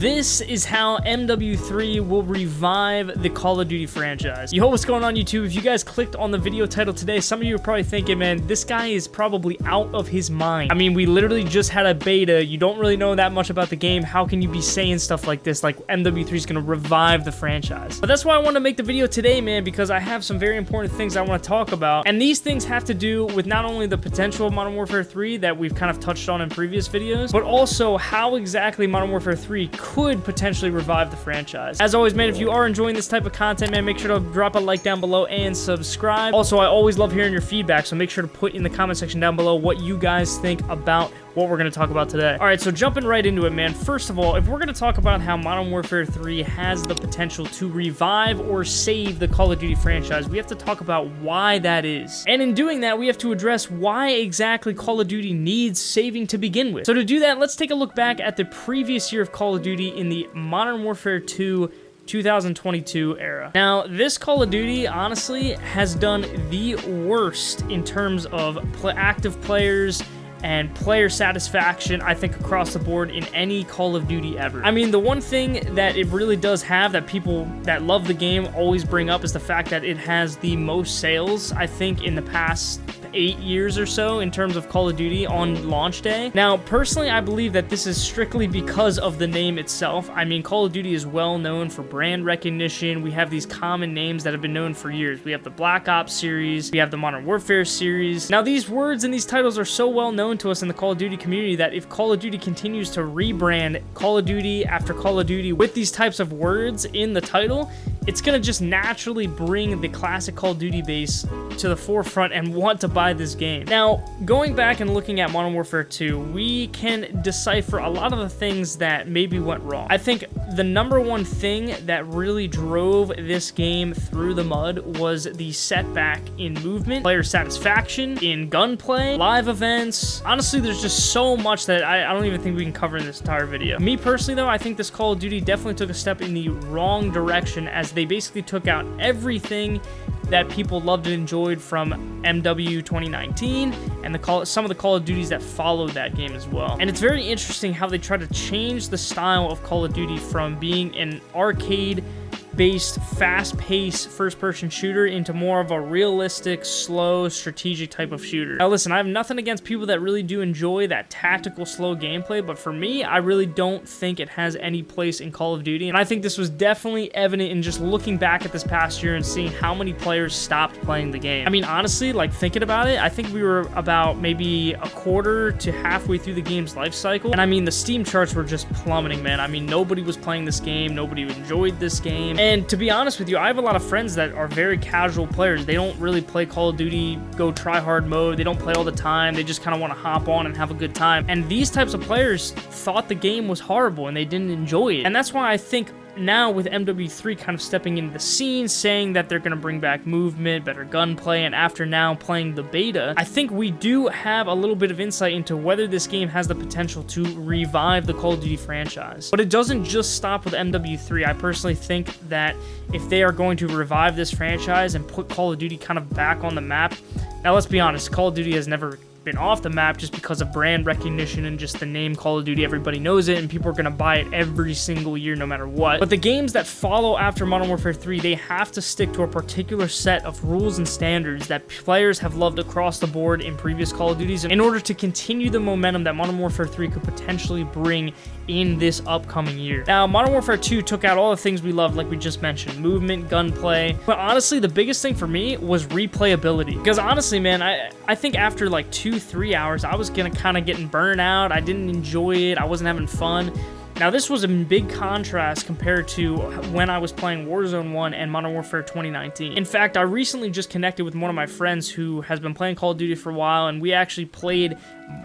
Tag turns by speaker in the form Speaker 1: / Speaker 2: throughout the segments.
Speaker 1: this is how MW3 will revive the Call of Duty franchise. Yo, what's going on YouTube? If you guys clicked on the video title today, some of you are probably thinking, man, this guy is probably out of his mind. I mean, we literally just had a beta. You don't really know that much about the game. How can you be saying stuff like this, like MW3 is gonna revive the franchise? But that's why I wanted to make the video today, man, because I have some very important things I want to talk about. And these things have to do with not only the potential of Modern Warfare 3 that we've kind of touched on in previous videos, but also how exactly Modern Warfare 3 could potentially revive the franchise. As always, man, if you are enjoying this type of content, man, make sure to drop a like down below and subscribe. Also, I always love hearing your feedback, so make sure to put in the comment section down below what you guys think about what we're going to talk about today. All right, so jumping right into it, man. First of all, if we're going to talk about how Modern Warfare 3 has the potential to revive or save the Call of Duty franchise, we have to talk about why that is. And in doing that, we have to address why exactly Call of Duty needs saving to begin with. So to do that, let's take a look back at the previous year of Call of Duty in the Modern Warfare 2 2022 era. Now, this Call of Duty, honestly, has done the worst in terms of active players and player satisfaction, I think, across the board in any Call of Duty ever. I mean, the one thing that it really does have that people that love the game always bring up is the fact that it has the most sales, I think, in the past 8 years or so in terms of Call of Duty on launch day. Now, personally, I believe that this is strictly because of the name itself. I mean, Call of Duty is well known for brand recognition. We have these common names that have been known for years. We have the Black Ops series, we have the Modern Warfare series. Now, these words and these titles are so well known to us in the Call of Duty community that if Call of Duty continues to rebrand Call of Duty after Call of Duty with these types of words in the title, it's gonna just naturally bring the classic Call of Duty base to the forefront and want to buy this game. Now, going back and looking at Modern Warfare 2, we can decipher a lot of the things that maybe went wrong. I think the number one thing that really drove this game through the mud was the setback in movement, player satisfaction, in gunplay, live events. Honestly, there's just so much that I don't even think we can cover in this entire video. Me personally, though, I think this Call of Duty definitely took a step in the wrong direction as they basically took out everything that people loved and enjoyed from MW 2019 and some of the Call of Duties that followed that game as well. And it's very interesting how they try to change the style of Call of Duty from being an arcade-based, fast-paced first-person shooter into more of a realistic, slow, strategic type of shooter. Now listen, I have nothing against people that really do enjoy that tactical, slow gameplay, but for me, I really don't think it has any place in Call of Duty, and I think this was definitely evident in just looking back at this past year and seeing how many players stopped playing the game. I mean, honestly, like, thinking about it, I think we were about maybe a quarter to halfway through the game's life cycle, and I mean, the Steam charts were just plummeting, man. I mean, nobody was playing this game, nobody enjoyed this game. And to be honest with you, I have a lot of friends that are very casual players. They don't really play Call of Duty, go try hard mode. They don't play all the time. They just kind of want to hop on and have a good time. And these types of players thought the game was horrible and they didn't enjoy it. And that's why I think now with MW3 kind of stepping into the scene, saying that they're going to bring back movement, better gunplay, and after now playing the beta, I think we do have a little bit of insight into whether this game has the potential to revive the Call of Duty franchise. But it doesn't just stop with MW3. I personally think that if they are going to revive this franchise and put Call of Duty kind of back on the map, now let's be honest, Call of Duty has never been off the map just because of brand recognition and just the name Call of Duty. Everybody knows it and people are going to buy it every single year no matter what. But the games that follow after Modern Warfare 3, they have to stick to a particular set of rules and standards that players have loved across the board in previous Call of Duties in order to continue the momentum that Modern Warfare 3 could potentially bring in this upcoming year. Now, Modern Warfare 2 took out all the things we loved, like we just mentioned, movement, gunplay, but honestly, the biggest thing for me was replayability. Because honestly, man, I think after like 2-3 hours, I was kind of getting burned out. I didn't enjoy it. I wasn't having fun. Now, this was a big contrast compared to when I was playing Warzone 1 and Modern Warfare 2019. In fact, I recently just connected with one of my friends who has been playing Call of Duty for a while, and we actually played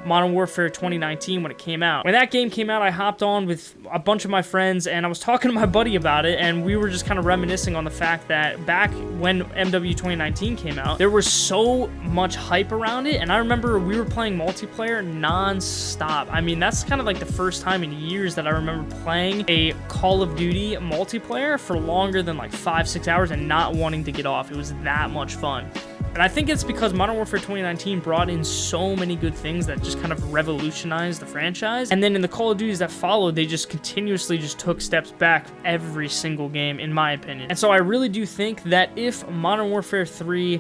Speaker 1: Modern Warfare 2019 when it came out. When that game came out, I hopped on with a bunch of my friends, and I was talking to my buddy about it, and we were just kind of reminiscing on the fact that back when MW 2019 came out, there was so much hype around it, and I remember we were playing multiplayer non-stop. I mean, that's kind of like the first time in years that I remember playing a Call of Duty multiplayer for longer than like 5-6 hours and not wanting to get off. It was that much fun. And I think it's because Modern Warfare 2019 brought in so many good things that just kind of revolutionized the franchise. And then in the Call of Duties that followed, they just continuously just took steps back every single game, in my opinion. And so I really do think that if Modern Warfare 3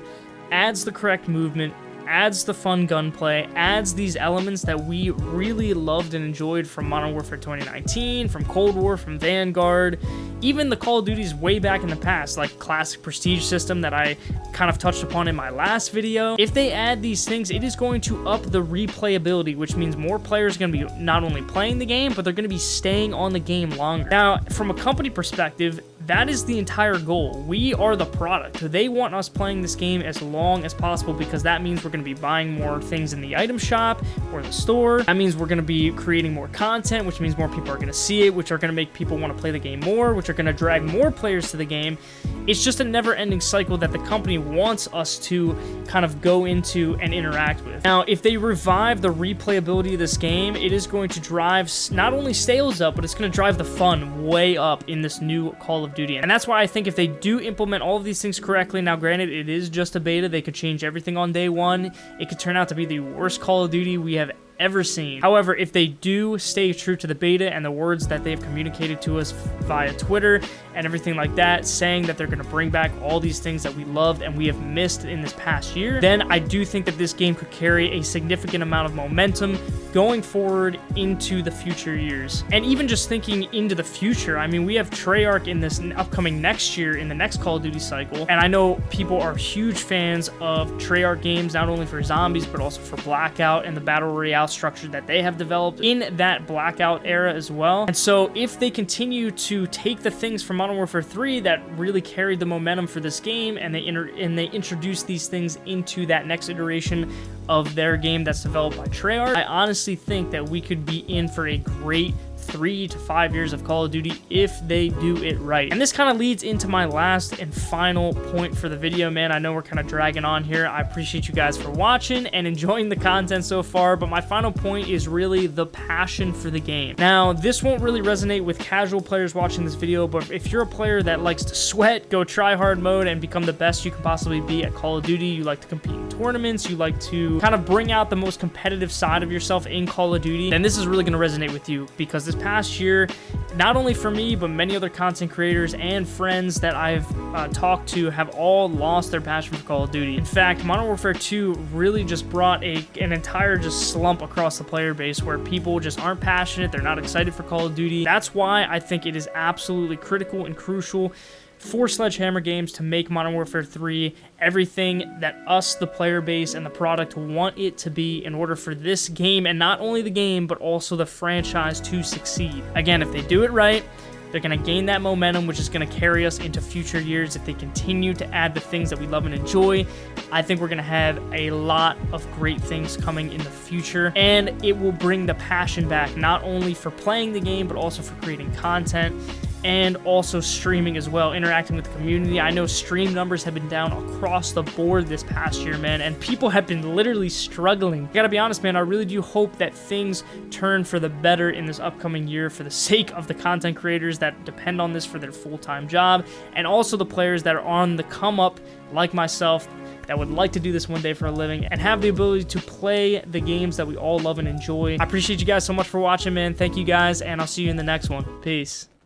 Speaker 1: adds the correct movement, adds the fun gunplay, adds these elements that we really loved and enjoyed from Modern Warfare 2019, from Cold War, from Vanguard, even the Call of Duties way back in the past, like classic Prestige system that I kind of touched upon in my last video. If they add these things, it is going to up the replayability, which means more players are going to be not only playing the game, but they're going to be staying on the game longer. Now, from a company perspective, that is the entire goal. We are the product. They want us playing this game as long as possible because that means we're going to be buying more things in the item shop or the store. That means we're going to be creating more content, which means more people are going to see it, which are going to make people want to play the game more, which are going to drag more players to the game. It's just a never-ending cycle that the company wants us to kind of go into and interact with. Now, if they revive the replayability of this game, it is going to drive not only sales up, but it's going to drive the fun way up in this new Call of Duty. And that's why I think if they do implement all of these things correctly, now granted, it is just a beta, they could change everything on day one. It could turn out to be the worst Call of Duty we have ever seen. However, if they do stay true to the beta and the words that they've communicated to us via Twitter and everything like that, saying that they're going to bring back all these things that we loved and we have missed in this past year, then I do think that this game could carry a significant amount of momentum going forward into the future years. And even just thinking into the future, I mean, we have Treyarch in this upcoming next year in the next Call of Duty cycle, and I know people are huge fans of Treyarch games, not only for zombies, but also for Blackout and the Battle Royale structure that they have developed in that Blackout era as well. And so if they continue to take the things from Modern Warfare 3 that really carried the momentum for this game, and they introduce these things into that next iteration of their game that's developed by Treyarch, I honestly think that we could be in for a great 3 to 5 years of Call of Duty if they do it right. And this kind of leads into my last and final point for the video, man. I know we're kind of dragging on here. I appreciate you guys for watching and enjoying the content so far, but my final point is really the passion for the game. Now, this won't really resonate with casual players watching this video, but if you're a player that likes to sweat, go try hard mode, and become the best you can possibly be at Call of Duty, you like to compete in tournaments, you like to kind of bring out the most competitive side of yourself in Call of Duty, then this is really going to resonate with you, because this past year, not only for me, but many other content creators and friends that I've talked to have all lost their passion for Call of Duty. In fact, Modern Warfare 2 really just brought an entire just slump across the player base where people just aren't passionate, they're not excited for Call of Duty. That's why I think it is absolutely critical and crucial for Sledgehammer Games to make Modern Warfare 3 everything that us, the player base, and the product want it to be in order for this game, and not only the game, but also the franchise to succeed. Again, if they do it right, they're going to gain that momentum, which is going to carry us into future years. If they continue to add the things that we love and enjoy, I think we're going to have a lot of great things coming in the future, and it will bring the passion back, not only for playing the game, but also for creating content, and also streaming as well, interacting with the community. I know stream numbers have been down across the board this past year, man, and people have been literally struggling. I gotta be honest, man, I really do hope that things turn for the better in this upcoming year for the sake of the content creators that depend on this for their full-time job, and also the players that are on the come up, like myself, that would like to do this one day for a living and have the ability to play the games that we all love and enjoy. I appreciate you guys so much for watching, man. Thank you guys, and I'll see you in the next one. Peace.